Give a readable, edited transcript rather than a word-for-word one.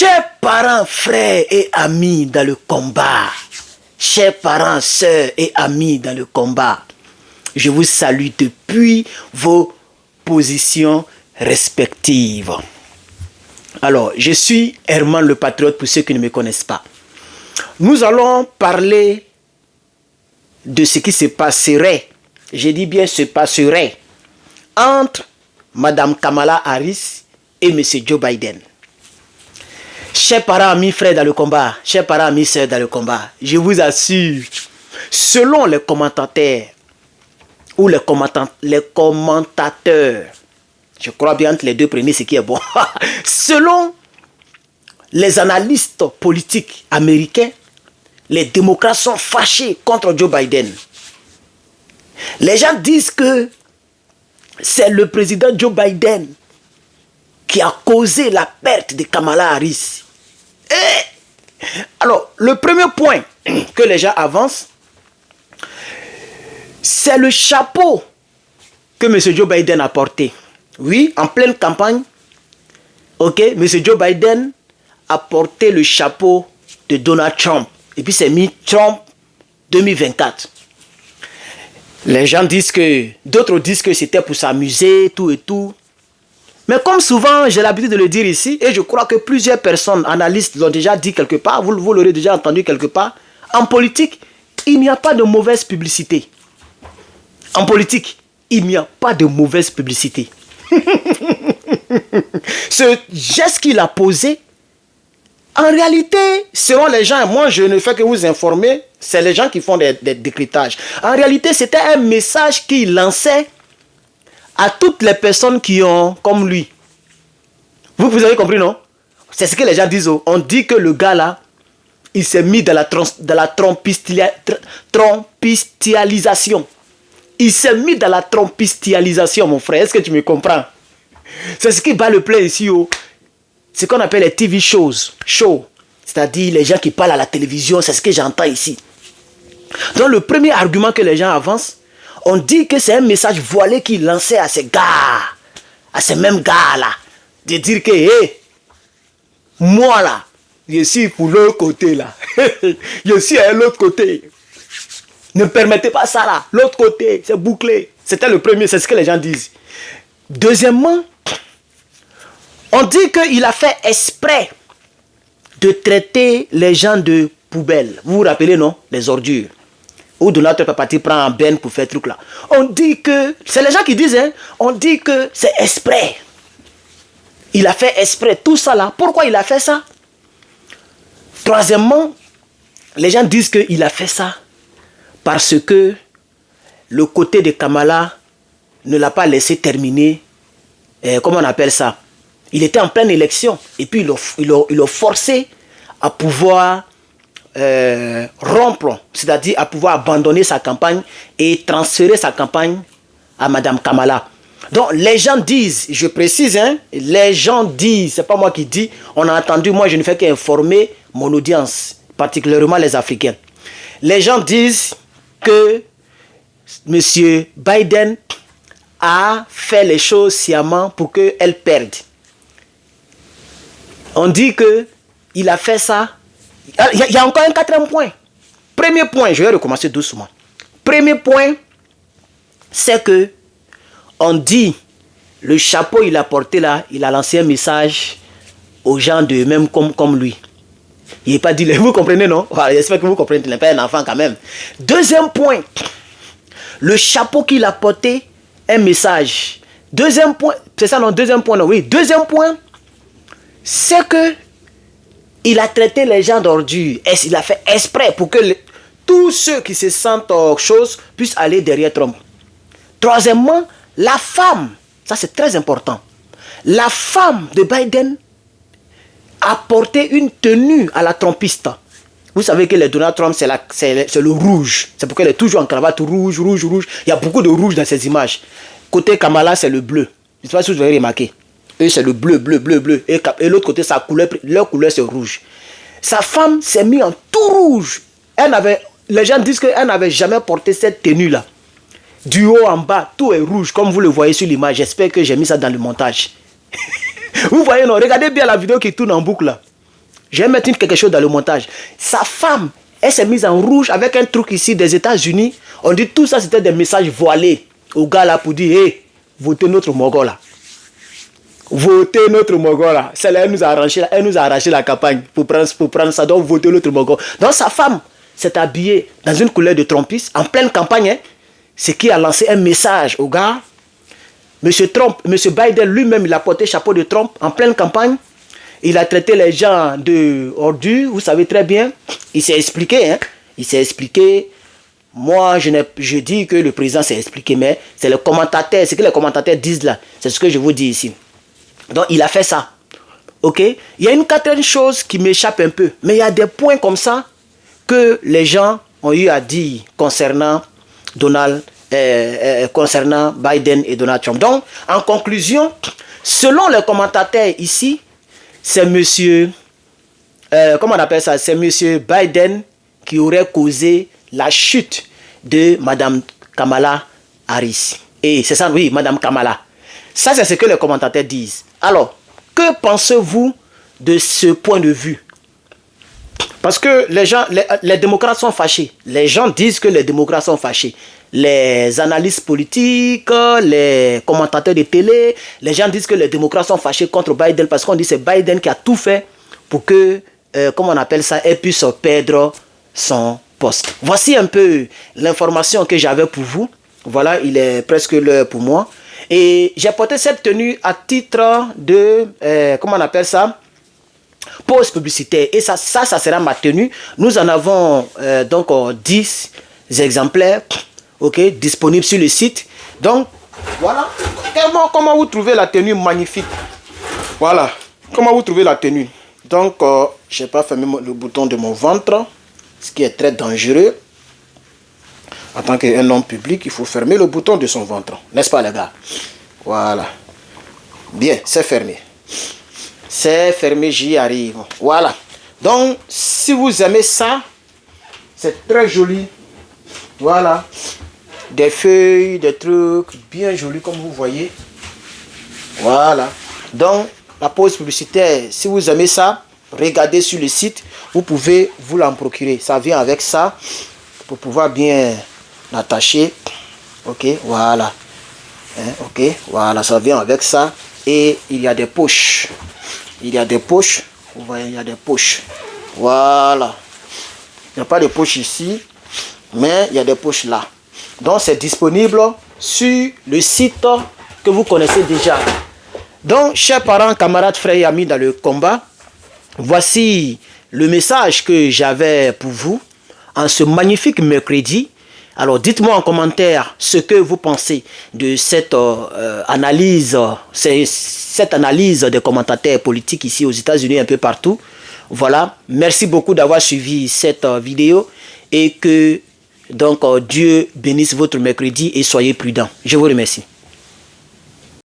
Chers parents, frères et amis dans le combat, chers parents, sœurs et amis dans le combat, je vous salue depuis vos positions respectives. Alors, je suis Herman le Patriote pour ceux qui ne me connaissent pas. Nous allons parler de ce qui se passerait, je dis bien se passerait, entre Madame Kamala Harris et M. Joe Biden. Chers parents, amis, frères dans le combat, chers parents, amis, sœurs dans le combat, je vous assure, selon les commentateurs, ou les commentateurs, je crois bien entre les deux premiers, ce qui est bon, selon les analystes politiques américains, les démocrates sont fâchés contre Joe Biden. Les gens disent que c'est le président Joe Biden qui a causé la perte de Kamala Harris. Alors, le premier point que les gens avancent, c'est le chapeau que M. Joe Biden a porté. Oui, en pleine campagne, ok, M. Joe Biden a porté le chapeau de Donald Trump. Et puis c'est mis Trump 2024. Les gens disent que, d'autres disent que c'était pour s'amuser, tout et tout. Mais comme souvent, j'ai l'habitude de le dire ici, et je crois que plusieurs personnes, analystes, l'ont déjà dit quelque part, vous l'aurez déjà entendu quelque part, en politique, il n'y a pas de mauvaise publicité. En politique, il n'y a pas de mauvaise publicité. Ce geste qu'il a posé, en réalité, selon les gens, moi je ne fais que vous informer, c'est les gens qui font des décryptages. En réalité, c'était un message qu'il lançait à toutes les personnes qui ont comme lui. Vous avez compris, non? C'est ce que les gens disent. On dit que le gars là, il s'est mis dans la trompistialisation. Il s'est mis dans la trompistialisation, mon frère. Est-ce que tu me comprends? C'est ce qui bat le plein ici. Ce qu'on appelle les TV shows. C'est-à-dire les gens qui parlent à la télévision. C'est ce que j'entends ici. Donc le premier argument que les gens avancent, on dit que c'est un message voilé qu'il lançait à ces gars, à ces mêmes gars-là, de dire que, hey, moi là, je suis pour l'autre côté là, je suis à l'autre côté. Ne permettez pas ça là, l'autre côté, c'est bouclé. C'était le premier, c'est ce que les gens disent. Deuxièmement, on dit qu'il a fait exprès de traiter les gens de poubelle. Vous vous rappelez, non? Les ordures. Ou Donald Trump est parti prendre un ben pour faire truc là. On dit que, c'est les gens qui disent, hein, on dit que c'est exprès. Il a fait exprès, tout ça là. Pourquoi il a fait ça? Troisièmement, les gens disent qu'il a fait ça parce que le côté de Kamala ne l'a pas laissé terminer, comment on appelle ça? Il était en pleine élection et puis il l'a forcé à pouvoir rompre, c'est-à-dire à pouvoir abandonner sa campagne et transférer sa campagne à Madame Kamala. Donc les gens disent, je précise, hein, les gens disent, c'est pas moi qui dis, on a entendu, moi je ne fais qu'informer mon audience, particulièrement les Africains. Les gens disent que M. Biden a fait les choses sciemment pour qu'elle perde. On dit qu'il a fait ça. Il y a encore un quatrième point. Premier point, je vais recommencer doucement. Premier point, c'est que on dit, le chapeau il a porté là, il a lancé un message aux gens de même comme lui. Il n'a pas dit, vous comprenez, non? J'espère que vous comprenez, il n'est pas un enfant quand même. Deuxième point, le chapeau qu'il a porté, un message. Deuxième point, c'est ça non? Deuxième point, non? Oui. Deuxième point, c'est que il a traité les gens d'ordures. Il a fait exprès pour que tous ceux qui se sentent chose puissent aller derrière Trump. Troisièmement, la femme, ça c'est très important. La femme de Biden a porté une tenue à la trumpiste. Vous savez que le Donald Trump, c'est le rouge. C'est pourquoi elle est toujours en cravate rouge, rouge, rouge. Il y a beaucoup de rouge dans ces images. Côté Kamala, c'est le bleu. Je ne sais pas si vous avez remarqué. Eux, c'est le bleu, bleu, bleu, bleu. Et l'autre côté, leur couleur, c'est rouge. Sa femme s'est mise en tout rouge. Les gens disent qu'elle n'avait jamais porté cette tenue-là. Du haut en bas, tout est rouge, comme vous le voyez sur l'image. J'espère que j'ai mis ça dans le montage. Vous voyez, non? Regardez bien la vidéo qui tourne en boucle là. Je vais mettre quelque chose dans le montage. Sa femme, elle s'est mise en rouge avec un truc ici des États-Unis. On dit tout ça, c'était des messages voilés au gars là pour dire, hé, votez notre Mogol là. Votez notre Mogol là. Celle-là, elle nous a arraché la campagne pour prendre ça. Donc, votez notre Mogol. Donc, sa femme s'est habillée dans une couleur de trumpiste en pleine campagne. Hein, ce qui a lancé un message au gars. Monsieur Trump, monsieur Biden lui-même, il a porté chapeau de Trump en pleine campagne. Il a traité les gens de ordures, vous savez très bien. Il s'est expliqué. Hein. Il s'est expliqué. Moi, je dis que le président s'est expliqué, mais c'est le commentateur, ce que les commentateurs disent là. C'est ce que je vous dis ici. Donc, il a fait ça. Ok? Il y a une quatrième chose qui m'échappe un peu. Mais il y a des points comme ça que les gens ont eu à dire concernant concernant Biden et Donald Trump. Donc, en conclusion, selon les commentateurs ici, c'est monsieur, comment on appelle ça? C'est monsieur Biden qui aurait causé la chute de Madame Kamala Harris. Et c'est ça, oui, Madame Kamala. Ça, c'est ce que les commentateurs disent. Alors, que pensez-vous de ce point de vue? Parce que les démocrates sont fâchés. Les gens disent que les démocrates sont fâchés. Les analystes politiques, les commentateurs de télé, les gens disent que les démocrates sont fâchés contre Biden parce qu'on dit que c'est Biden qui a tout fait pour que, comment on appelle ça, elle puisse perdre son poste. Voici un peu l'information que j'avais pour vous. Voilà, il est presque l'heure pour moi. Et j'ai porté cette tenue à titre de, comment on appelle ça, pause publicitaire. Et ça sera ma tenue. Nous en avons donc 10 exemplaires, ok, disponibles sur le site. Donc, voilà. Comment vous trouvez la tenue magnifique? Voilà. Comment vous trouvez la tenue? Donc, je n'ai pas fermé le bouton de mon ventre, ce qui est très dangereux. En tant qu'un homme public, il faut fermer le bouton de son ventre. N'est-ce pas, les gars? Voilà. Bien, c'est fermé. C'est fermé, j'y arrive. Voilà. Donc, si vous aimez ça, c'est très joli. Voilà. Des feuilles, des trucs bien jolis, comme vous voyez. Voilà. Donc, la pause publicitaire, si vous aimez ça, regardez sur le site. Vous pouvez vous l'en procurer. Ça vient avec ça. Pour pouvoir bien l'attacher. Ok, voilà. Hein, ok, voilà, ça vient avec ça. Et il y a des poches. Il y a des poches. Vous voyez, il y a des poches. Voilà. Il n'y a pas de poche ici, mais il y a des poches là. Donc, c'est disponible sur le site que vous connaissez déjà. Donc, chers parents, camarades, frères et amis dans le combat, voici le message que j'avais pour vous en ce magnifique mercredi. Alors, dites-moi en commentaire ce que vous pensez de cette analyse, cette analyse des commentateurs politiques ici aux États-Unis, un peu partout. Voilà. Merci beaucoup d'avoir suivi cette vidéo et que donc Dieu bénisse votre mercredi et soyez prudents. Je vous remercie.